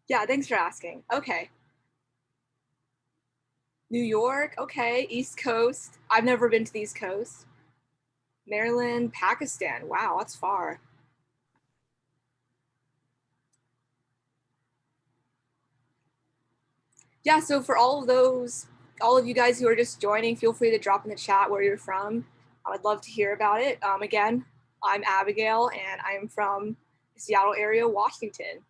Yeah, thanks for asking. Okay. New York, okay. East Coast. I've never been to the East Coast. Maryland, Pakistan. Wow, that's far. Yeah, so for all of you guys who are just joining, feel free to drop in the chat where you're from. I would love to hear about it. Again, I'm Abigail and I'm from the Seattle area, Washington.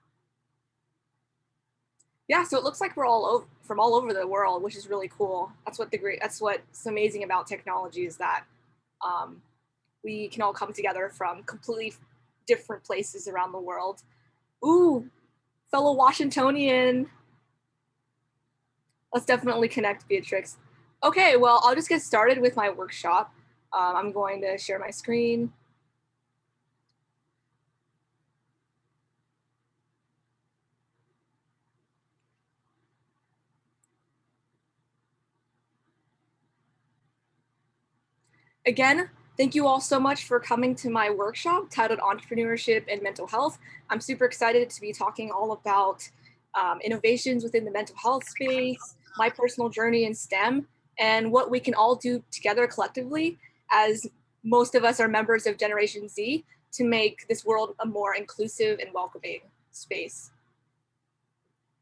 Yeah, so it looks like we're all over from all over the world, which is really cool. That's what's amazing about technology is that um, we can all come together from completely different places around the world. Ooh, fellow Washingtonian. Let's definitely connect, Beatrix. Okay, well, I'll just get started with my workshop. I'm going to share my screen. Again, thank you all so much for coming to my workshop titled Entrepreneurship and Mental Health. I'm super excited to be talking all about innovations within the mental health space, my personal journey in STEM, and what we can all do together collectively, as most of us are members of Generation Z, to make this world a more inclusive and welcoming space.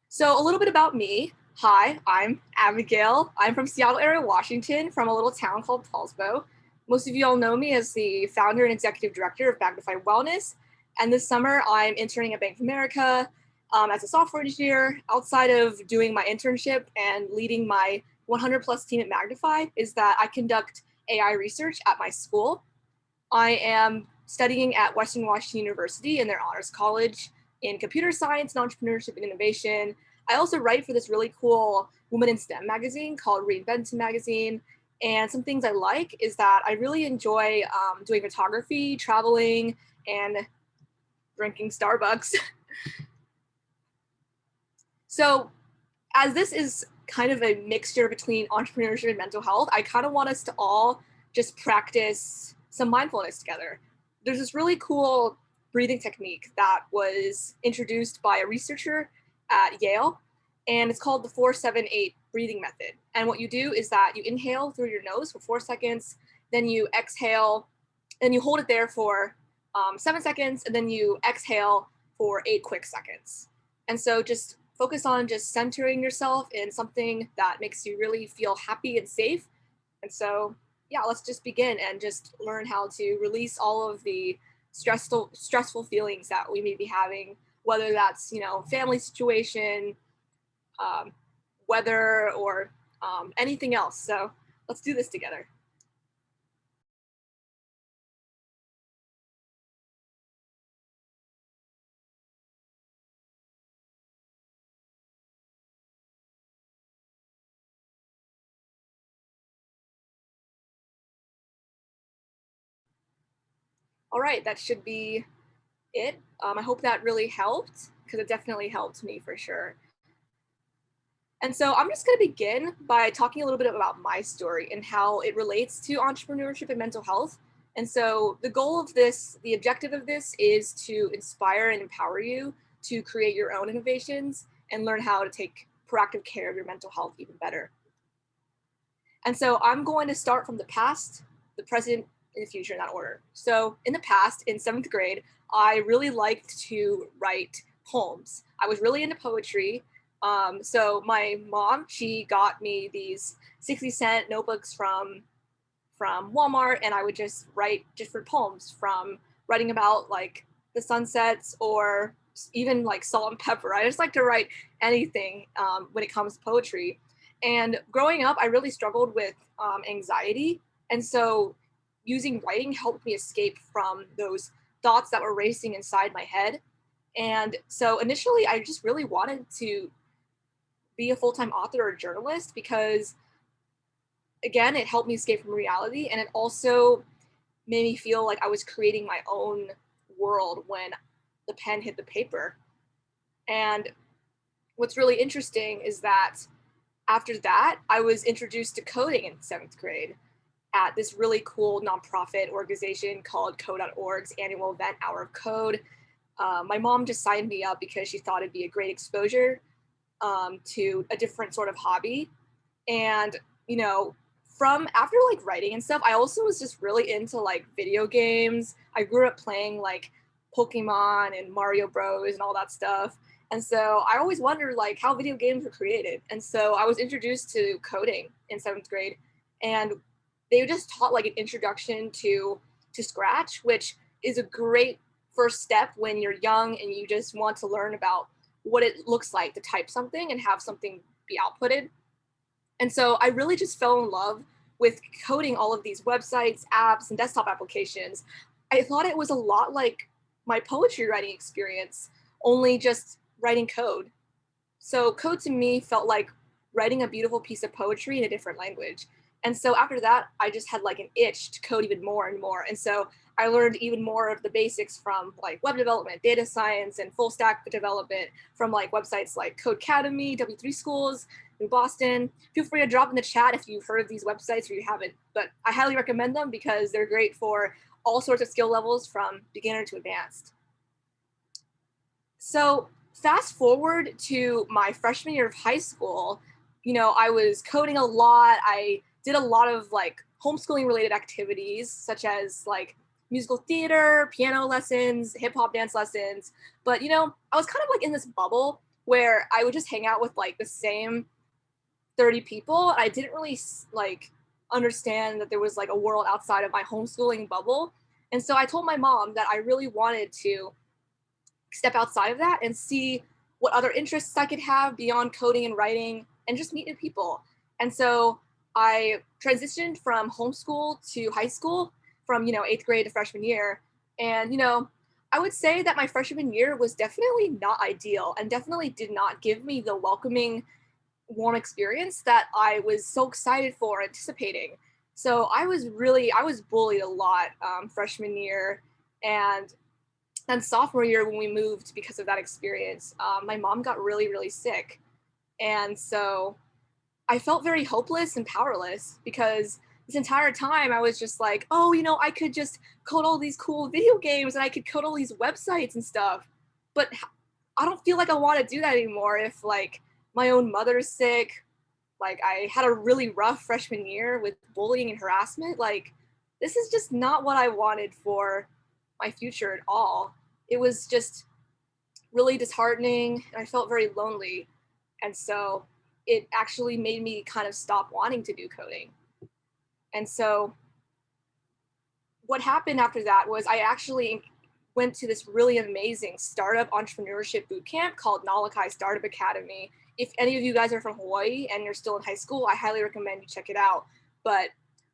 So, a little bit about me. Hi, I'm Abigail. I'm from Seattle area, Washington, from a little town called Paulsbo. Most of you all know me as the founder and executive director of Magnify Wellness. And this summer, I'm interning at Bank of America as a software engineer. Outside of doing my internship and leading my 100 plus team at Magnify, is that I conduct AI research at my school. I am studying at Western Washington University in their honors college in computer science and entrepreneurship and innovation. I also write for this really cool Women in STEM magazine called Reinvention Magazine. And some things I like is that I really enjoy doing photography, traveling, and drinking Starbucks. So, as this is kind of a mixture between entrepreneurship and mental health, I kind of want us to all just practice some mindfulness together. There's this really cool breathing technique that was introduced by a researcher at Yale, and it's called the 4-7-8 breathing method. And what you do is that you inhale through your nose for 4 seconds, then you exhale, and you hold it there for 7 seconds, and then you exhale for 8 quick seconds. And so just focus on just centering yourself in something that makes you really feel happy and safe. And so, yeah, let's just begin and just learn how to release all of the stressful feelings that we may be having, whether that's, family situation, um, weather, or anything else. So let's do this together. All right, that should be it. I hope that really helped because it definitely helped me for sure. And so I'm just going to begin by talking a little bit about my story and how it relates to entrepreneurship and mental health. And so the goal of this, the objective of this is to inspire and empower you to create your own innovations and learn how to take proactive care of your mental health even better. And so I'm going to start from the past, the present, and the future in that order. So in the past, in 7th grade, I really liked to write poems. I was really into poetry. So my mom, she got me these 60-cent notebooks from Walmart, and I would just write different poems, from writing about like the sunsets or even like salt and pepper. I just like to write anything when it comes to poetry. And growing up, I really struggled with anxiety. And so using writing helped me escape from those thoughts that were racing inside my head. And so initially, I just really wanted to be a full time author or journalist because, again, it helped me escape from reality. And it also made me feel like I was creating my own world when the pen hit the paper. And what's really interesting is that after that, I was introduced to coding in 7th grade at this really cool nonprofit organization called Code.org's annual event, Hour of Code. My mom just signed me up because she thought it'd be a great exposure to a different sort of hobby. And, you know, from after like writing and stuff, I also was just really into like video games. I grew up playing like Pokemon and Mario Bros and all that stuff. And so I always wondered like how video games were created. And so I was introduced to coding in seventh grade, and they just taught like an introduction to Scratch, which is a great first step when you're young and you just want to learn about what it looks like to type something and have something be outputted. And so I really just fell in love with coding all of these websites, apps, and desktop applications. I thought it was a lot like my poetry writing experience, only just writing code. So code to me felt like writing a beautiful piece of poetry in a different language. And so after that, I just had like an itch to code even more and more. And so I learned even more of the basics from like web development, data science, and full stack development from like websites like Codecademy, W3 Schools in Boston. Feel free to drop in the chat if you've heard of these websites or you haven't, but I highly recommend them because they're great for all sorts of skill levels from beginner to advanced. So fast forward to my freshman year of high school, you know, I was coding a lot. I did a lot of like homeschooling related activities, such as like musical theater, piano lessons, hip hop dance lessons. But, you know, I was kind of like in this bubble where I would just hang out with like the same 30 people. I didn't really like understand that there was like a world outside of my homeschooling bubble. And so I told my mom that I really wanted to step outside of that and see what other interests I could have beyond coding and writing and just meet new people. And so I transitioned from homeschool to high school from, you know, eighth grade to freshman year. And, you know, I would say that my freshman year was definitely not ideal and definitely did not give me the welcoming, warm experience that I was so excited for, anticipating. So I was bullied a lot freshman year. And sophomore year, when we moved because of that experience, my mom got really, really sick. And so I felt very hopeless and powerless because this entire time I was just like, oh, you know, I could just code all these cool video games and I could code all these websites and stuff. But I don't feel like I want to do that anymore if like my own mother's sick. Like I had a really rough freshman year with bullying and harassment. Like this is just not what I wanted for my future at all. It was just really disheartening and I felt very lonely. And so it actually made me kind of stop wanting to do coding. And so what happened after that was I actually went to this really amazing startup entrepreneurship bootcamp called Molokai Startup Academy. If any of you guys are from Hawaii and you're still in high school, I highly recommend you check it out. But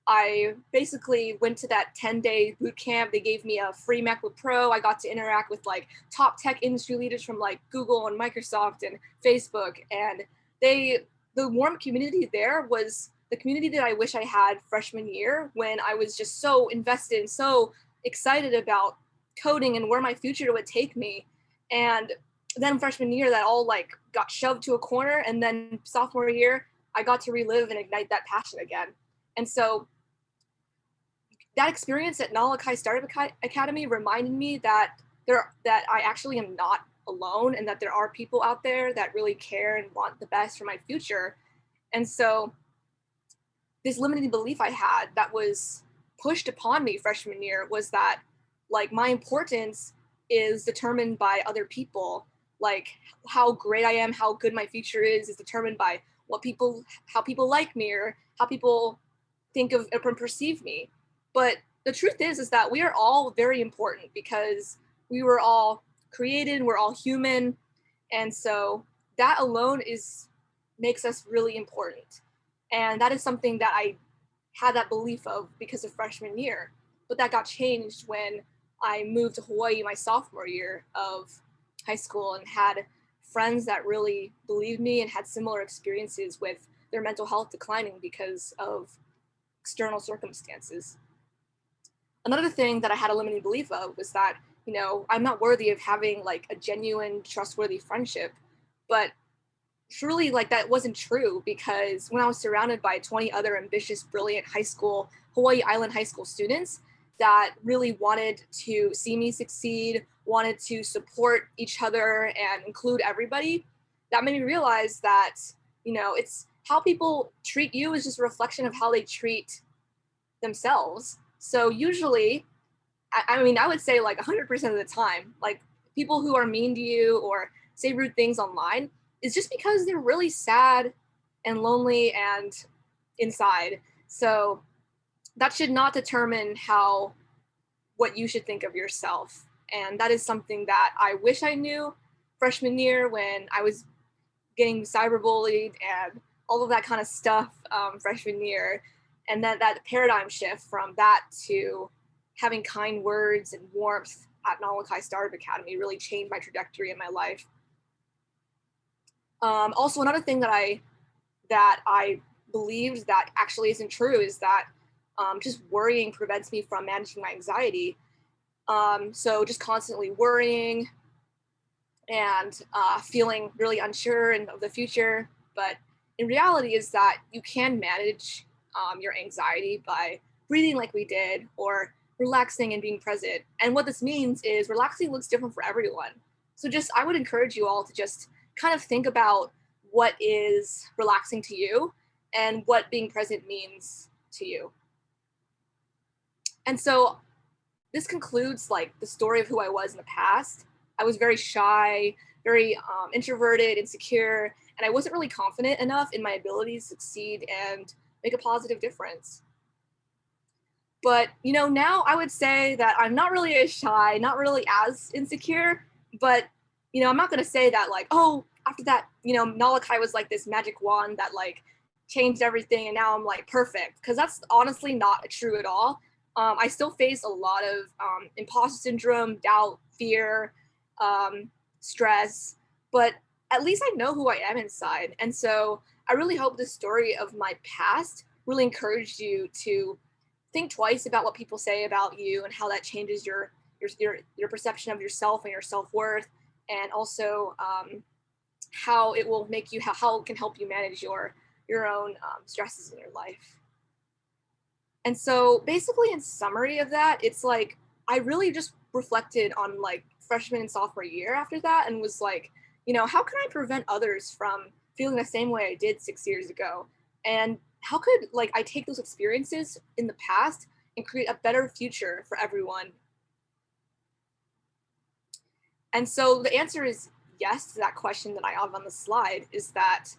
I basically went to that 10-day boot camp. They gave me a free MacBook Pro. I got to interact with like top tech industry leaders from like Google and Microsoft and Facebook. And the warm community there was the community that I wish I had freshman year when I was just so invested and so excited about coding and where my future would take me. And then freshman year, that all like got shoved to a corner. And then sophomore year, I got to relive and ignite that passion again. And so that experience at Molokai Startup Academy reminded me that I actually am not alone and that there are people out there that really care and want the best for my future. And so this limiting belief I had that was pushed upon me freshman year was that like my importance is determined by other people. Like how great I am, how good my future is determined by how people like me or how people think of and perceive me. But the truth is that we are all very important because we were all created, we're all human. And so that alone makes us really important. And that is something that I had that belief of because of freshman year. But that got changed when I moved to Hawaii my sophomore year of high school and had friends that really believed me and had similar experiences with their mental health declining because of external circumstances. Another thing that I had a limiting belief of was that, you know, I'm not worthy of having like a genuine, trustworthy friendship. But truly, like that wasn't true because when I was surrounded by 20 other ambitious, brilliant Hawaii Island high school students, that really wanted to see me succeed, wanted to support each other and include everybody. That made me realize that, it's how people treat you is just a reflection of how they treat themselves. So usually, I would say like 100% of the time, like people who are mean to you or say rude things online is just because they're really sad and lonely and inside. So that should not determine what you should think of yourself. And that is something that I wish I knew freshman year when I was getting cyberbullied and all of that kind of stuff freshman year. And then that paradigm shift from that to having kind words and warmth at Malachi Startup Academy really changed my trajectory in my life. Also, another thing that I believed that actually isn't true is that just worrying prevents me from managing my anxiety. So just constantly worrying and feeling really unsure of the future. But in reality is that you can manage your anxiety by breathing like we did or relaxing and being present. And what this means is relaxing looks different for everyone. So I would encourage you all to just kind of think about what is relaxing to you and what being present means to you. And so this concludes like the story of who I was in the past. I was very shy, very introverted, insecure, and I wasn't really confident enough in my ability to succeed and make a positive difference. But, now I would say that I'm not really as shy, not really as insecure, but, I'm not going to say that like, oh, after that, Malachi was like this magic wand that like changed everything and now I'm like perfect. Because that's honestly not true at all. I still face a lot of imposter syndrome, doubt, fear, stress, but at least I know who I am inside. And so I really hope this story of my past really encouraged you to think twice about what people say about you and how that changes your perception of yourself and your self-worth, and also how it will make you, how it can help you manage your own stresses in your life. And so basically in summary of that, it's like, I really just reflected on like freshman and sophomore year after that and was like, how can I prevent others from feeling the same way I did 6 years ago? And how could like I take those experiences in the past and create a better future for everyone? And so the answer is yes to that question that I have on the slide, is that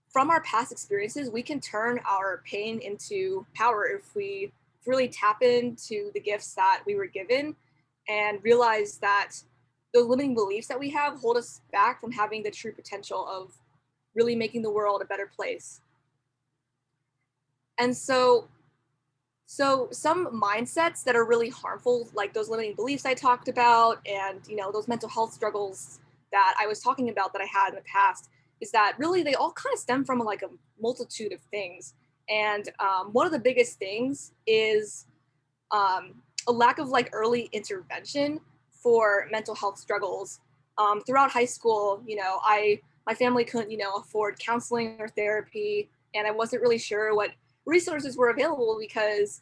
from our past experiences, we can turn our pain into power if we really tap into the gifts that we were given and realize that those limiting beliefs that we have hold us back from having the true potential of really making the world a better place. And so some mindsets that are really harmful, like those limiting beliefs I talked about, and those mental health struggles that I was talking about that I had in the past, is that really they all kind of stem from like a multitude of things. And one of the biggest things is a lack of like early intervention for mental health struggles. Throughout high school, my family couldn't, afford counseling or therapy, and I wasn't really sure what resources were available because,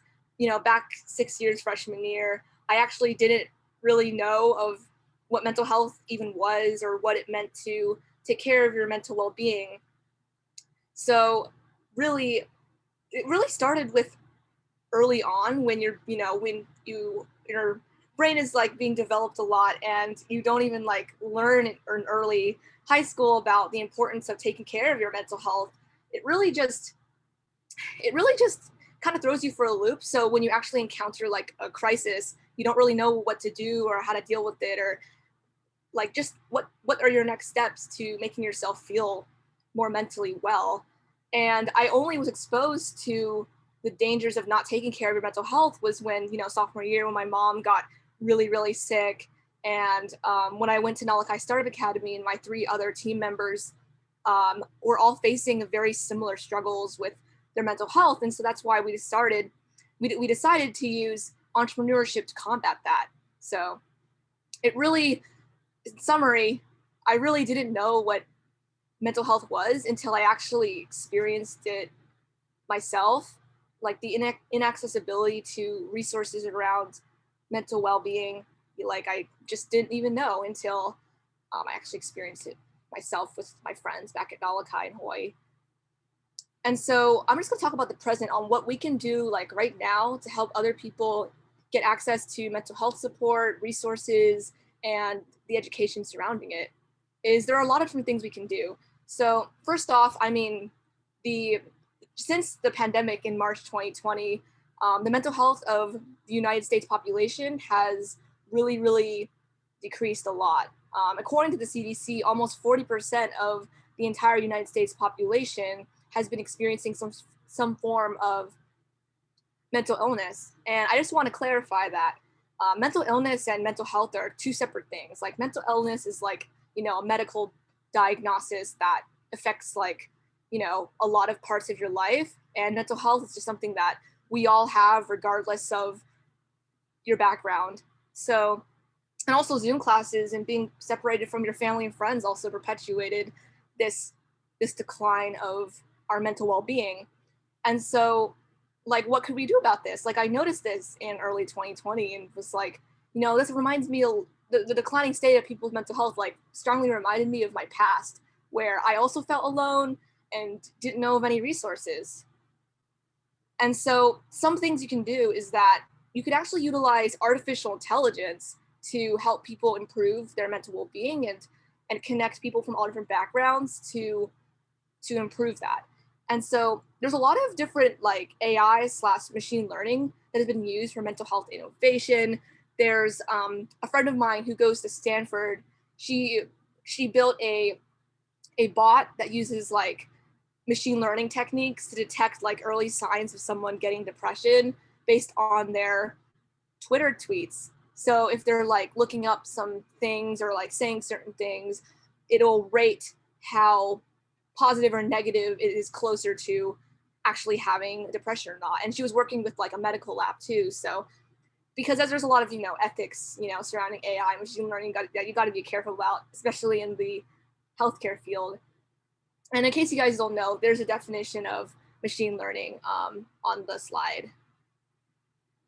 back 6 years freshman year, I actually didn't really know of what mental health even was or what it meant to take care of your mental well-being. So really, it really started with early on when your brain is like being developed a lot and you don't even like learn in early high school about the importance of taking care of your mental health. It really just kind of throws you for a loop. So when you actually encounter like a crisis, you don't really know what to do or how to deal with it, or like just what are your next steps to making yourself feel more mentally well. And I only was exposed to the dangers of not taking care of your mental health was when, sophomore year, when my mom got really, really sick. And when I went to Malachi Startup Academy, and my 3 other team members were all facing very similar struggles with their mental health. And so that's why we decided to use entrepreneurship to combat that. So it really, in summary, I really didn't know what mental health was until I actually experienced it myself. like the inaccessibility to resources around mental well-being. Like I just didn't even know until I actually experienced it myself with my friends back at Molokai in Hawaii. And so I'm just gonna talk about the present on what we can do like right now to help other people get access to mental health support, resources, and the education surrounding it. Is there are a lot of different things we can do. So first off, I mean, since the pandemic in March 2020, the mental health of the United States population has really decreased a lot. According to the CDC, almost 40% of the entire United States population has been experiencing some form of mental illness. And I just want to clarify that mental illness and mental health are two separate things. Like mental illness is like, a medical diagnosis that affects like, a lot of parts of your life. And mental health is just something that we all have regardless of your background. So, and also Zoom classes and being separated from your family and friends also perpetuated this decline of our mental well-being. And so, like, what could we do about this? Like, I noticed this in early 2020 and was like, this reminds me of the declining state of people's mental health, like, strongly reminded me of my past, where I also felt alone and didn't know of any resources. And so, some things you can do is that you could actually utilize artificial intelligence to help people improve their mental well-being and connect people from all different backgrounds to improve that. And so there's a lot of different like AI/machine learning that has been used for mental health innovation. There's a friend of mine who goes to Stanford. She built a bot that uses like machine learning techniques to detect like early signs of someone getting depression based on their Twitter tweets. So if they're like looking up some things or like saying certain things, it'll rate how positive or negative it is closer to actually having depression or not. And she was working with like a medical lab too. So because as there's a lot of, ethics, surrounding AI and machine learning that you got to be careful about, especially in the healthcare field. And in case you guys don't know, there's a definition of machine learning on the slide.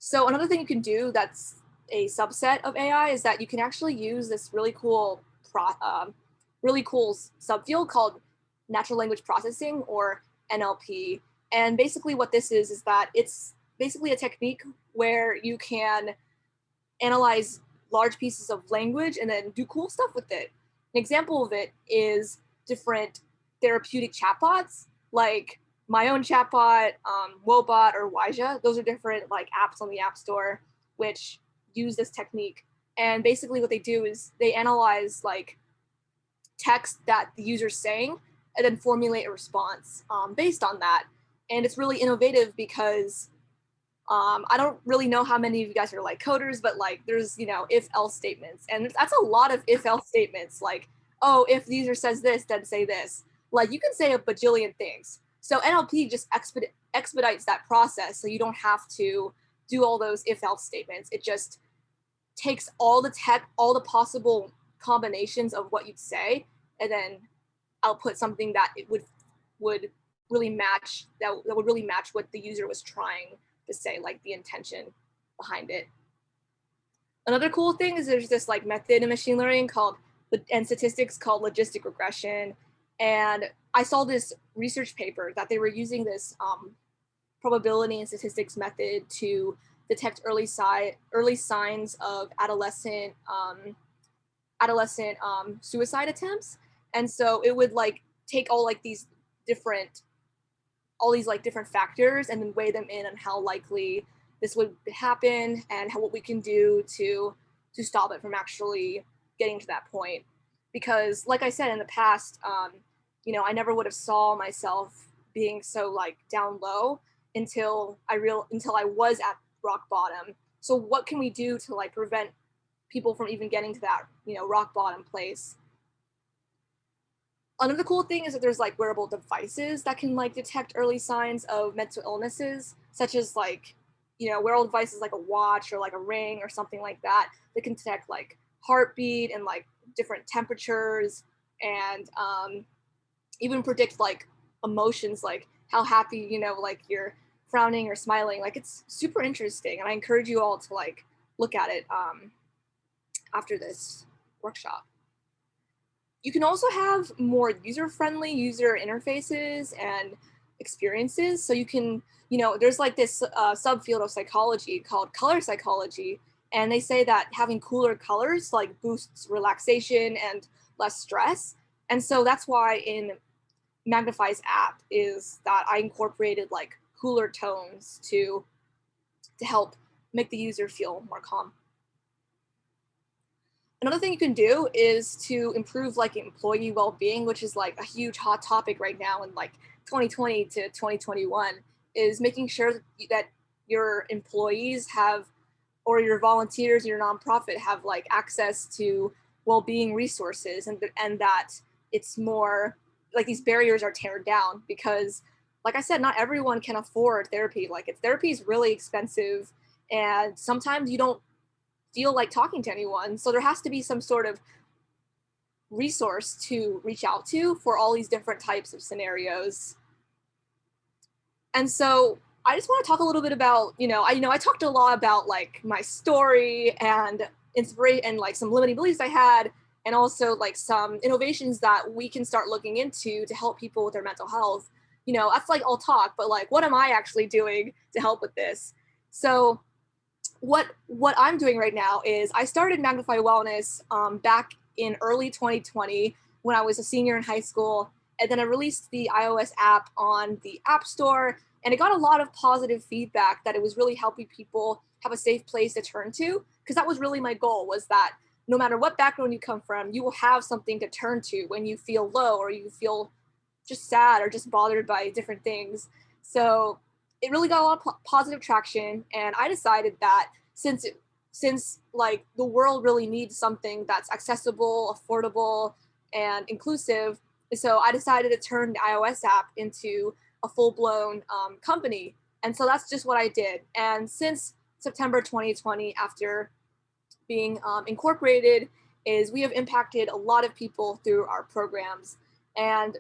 So another thing you can do that's a subset of AI is that you can actually use this really cool subfield called natural language processing, or NLP. And basically what this is that it's basically a technique where you can analyze large pieces of language and then do cool stuff with it. An example of it is different therapeutic chatbots, like my own chatbot, Wobot, or Wyja. Those are different like apps on the App Store, which use this technique. And basically what they do is they analyze like text that the user's saying and then formulate a response based on that. And it's really innovative because I don't really know how many of you guys are like coders, but like there's, if-else statements. And that's a lot of if-else statements. Like, oh, if the user says this, then say this. Like you can say a bajillion things. So NLP just expedites that process. So you don't have to do all those if-else statements. It just takes all the possible combinations of what you'd say, and then output something that it would really match, that would really match what the user was trying to say, like the intention behind it. Another cool thing is there's this like method in machine learning and statistics called logistic regression. And I saw this research paper that they were using this probability and statistics method to detect early signs of adolescent suicide attempts. And so it would like take all these different factors and then weigh them in on how likely this would happen and what we can do to stop it from actually getting to that point. Because like I said in the past, I never would have saw myself being so like down low until I was at rock bottom. So what can we do to like prevent people from even getting to that, rock bottom place? Another cool thing is that there's like wearable devices that can like detect early signs of mental illnesses, such as like, wearable devices like a watch or like a ring or something like that can detect like heartbeat and like different temperatures and even predict like emotions, like how happy, like you're frowning or smiling. Like, it's super interesting, and I encourage you all to like look at it after this workshop. You can also have more user-friendly user interfaces and experiences. So you can, there's like this subfield of psychology called color psychology. And they say that having cooler colors like boosts relaxation and less stress. And so that's why in Magnify's app is that I incorporated like cooler tones to help make the user feel more calm. Another thing you can do is to improve like employee well-being, which is like a huge hot topic right now in like 2020 to 2021, is making sure that your employees have, or your volunteers, your nonprofit have like access to well-being resources, and that it's more like these barriers are teared down, because like I said, not everyone can afford therapy. Like, therapy is really expensive, and sometimes you don't feel like talking to anyone. So there has to be some sort of resource to reach out to for all these different types of scenarios. And so I just want to talk a little bit about, I talked a lot about like my story and inspiration and like some limiting beliefs I had, and also like some innovations that we can start looking into to help people with their mental health. That's like all talk, but like, what am I actually doing to help with this? So what I'm doing right now is I started Magnify Wellness back in early 2020 when I was a senior in high school, and then I released the iOS app on the App Store, and it got a lot of positive feedback that it was really helping people have a safe place to turn to, because that was really my goal, was that no matter what background you come from, you will have something to turn to when you feel low or you feel just sad or just bothered by different things. So it really got a lot of positive traction, and I decided that since like the world really needs something that's accessible, affordable, and inclusive, so I decided to turn the iOS app into a full-blown company. And so that's just what I did. And since September 2020, after being incorporated, is we have impacted a lot of people through our programs. And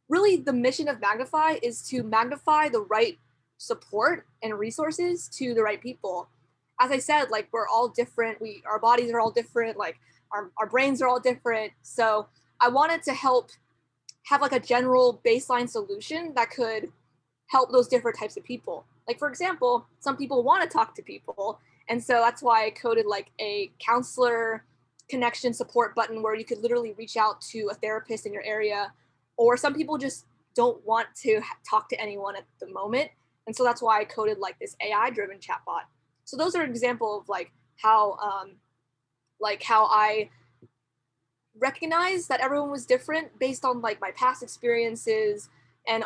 really the mission of Magnify is to magnify the right support and resources to the right people. As I said, like, we're all different. Our bodies are all different. Like, our brains are all different. So I wanted to help have like a general baseline solution that could help those different types of people. Like, for example, some people want to talk to people. And so that's why I coded like a counselor connection support button where you could literally reach out to a therapist in your area. Or some people just don't want to talk to anyone at the moment. And so that's why I coded like this AI-driven chatbot. So those are an example of like how I recognized that everyone was different based on like my past experiences, and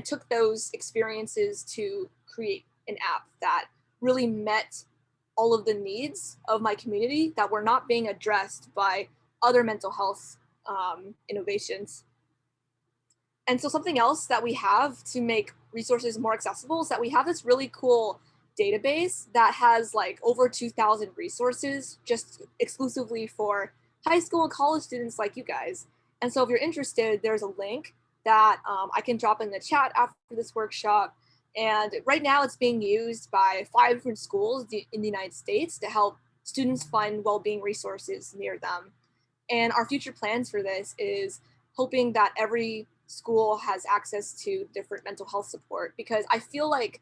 took those experiences to create an app that really met all of the needs of my community that were not being addressed by other mental health innovations. And so something else that we have to make resources more accessible is that we have this really cool database that has like over 2,000 resources just exclusively for high school and college students like you guys. And so if you're interested, there's a link that I can drop in the chat after this workshop. And right now it's being used by 5 different schools in the United States to help students find well-being resources near them. And our future plans for this is hoping that every school has access to different mental health support, because I feel like,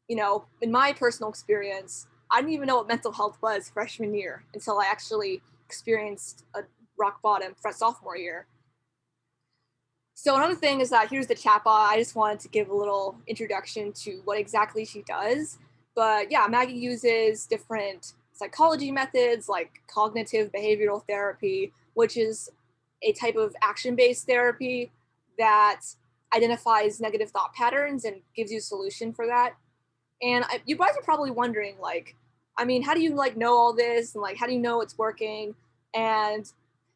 in my personal experience, I didn't even know what mental health was freshman year until I actually experienced a rock bottom for sophomore year. So another thing is that here's the chatbot. I just wanted to give a little introduction to what exactly she does. But yeah, Maggie uses different psychology methods like cognitive behavioral therapy, which is a type of action-based therapy that identifies negative thought patterns and gives you a solution for that. And you guys are probably wondering, like, I mean, how do you like know all this, and like, how do you know it's working? And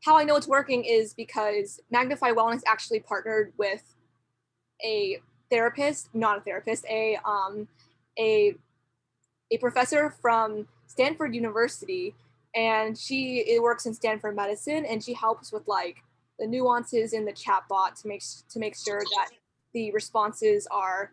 how I know it's working is because Magnify Wellness actually partnered with a therapist, not a therapist, a professor from Stanford University, and she works in Stanford medicine, and she helps with like the nuances in the chatbot to make sure that the responses are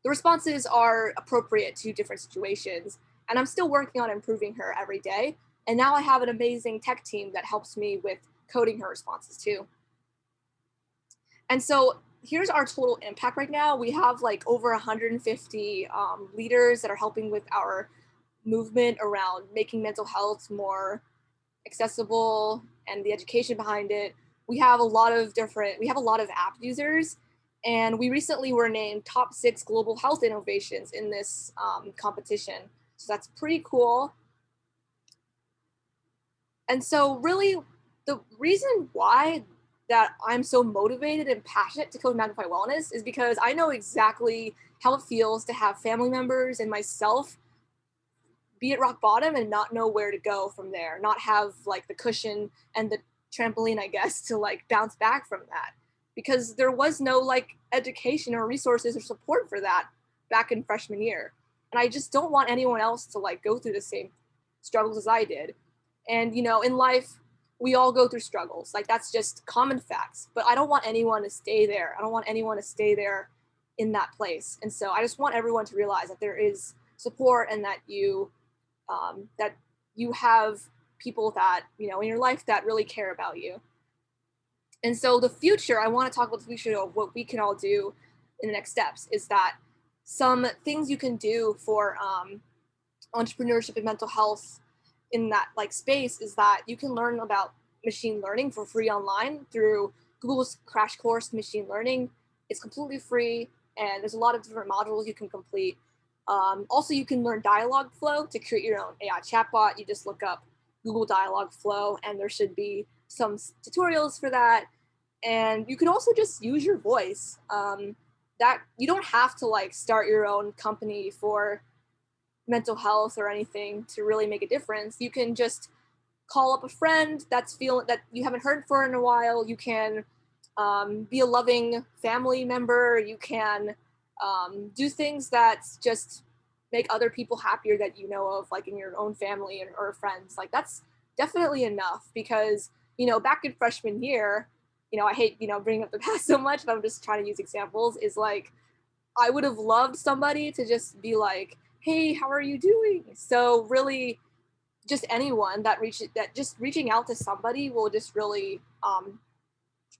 the responses are appropriate to different situations. And I'm still working on improving her every day. And now I have an amazing tech team that helps me with coding her responses too. And so here's our total impact right now. We have like over 150 leaders that are helping with our movement around making mental health more accessible and the education behind it. We have a lot of app users, and we recently were named top 6 global health innovations in this competition. So that's pretty cool. And so really the reason why that I'm so motivated and passionate to code Magnify Wellness is because I know exactly how it feels to have family members and myself be at rock bottom and not know where to go from there, not have like the cushion and the trampoline, I guess, to like bounce back from that, because there was no like education or resources or support for that back in freshman year. And I just don't want anyone else to like go through the same struggles as I did. And you know, in life, we all go through struggles. Like that's just common facts. But I don't want anyone to stay there. I don't want anyone to stay there in that place. And so I just want everyone to realize that there is support and that you have people that, you know, in your life that really care about you. And so the future, I want to talk about the future of what we can all do in the next steps is that some things you can do for entrepreneurship and mental health in that like space is that you can learn about machine learning for free online through Google's Crash Course Machine Learning. It's completely free, and there's a lot of different modules you can complete. Also, you can learn Dialogflow to create your own AI chatbot. You just look up Google Dialogflow, and there should be some tutorials for that. And you can also just use your voice. That you don't have to like start your own company for mental health or anything to really make a difference. You can just call up a friend that's feeling that you haven't heard for in a while. You can be a loving family member. You can do things that just make other people happier that you know of, like in your own family or friends. Like that's definitely enough, because you know, back in freshman year, you know, I hate, you know, bringing up the past so much, but I'm just trying to use examples, is like I would have loved somebody to just be like, hey, how are you doing? So really just anyone that reaching out to somebody will just really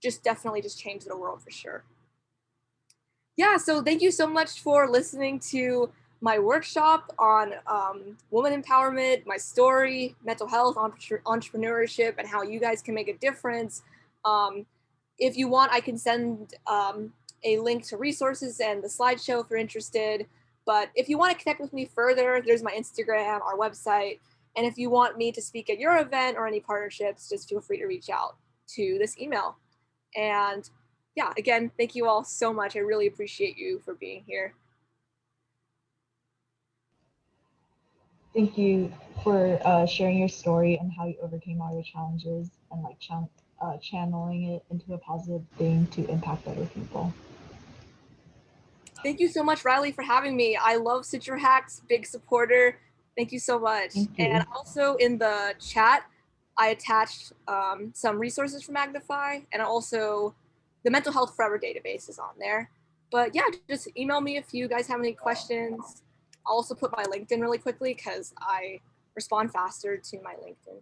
just definitely just change the world for sure. Yeah, so thank you so much for listening to my workshop on woman empowerment, my story, mental health, entrepreneurship, and how you guys can make a difference. If you want, I can send a link to resources and the slideshow if you're interested. But if you want to connect with me further, there's my Instagram, our website. And if you want me to speak at your event or any partnerships, just feel free to reach out to this email. And yeah, again, thank you all so much. I really appreciate you for being here. Thank you for sharing your story and how you overcame all your challenges and like channeling it into a positive thing to impact other people. Thank you so much, Riley, for having me. I love Citra Hacks, big supporter. Thank you so much. Thank And you. also in the chat, I attached some resources for Magnify, and also the Mental Health Forever database is on there. But yeah, just email me if you guys have any questions. I'll also put my LinkedIn really quickly because I respond faster to my LinkedIn.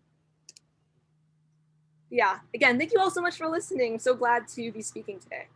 Yeah, again, thank you all so much for listening. I'm so glad to be speaking today.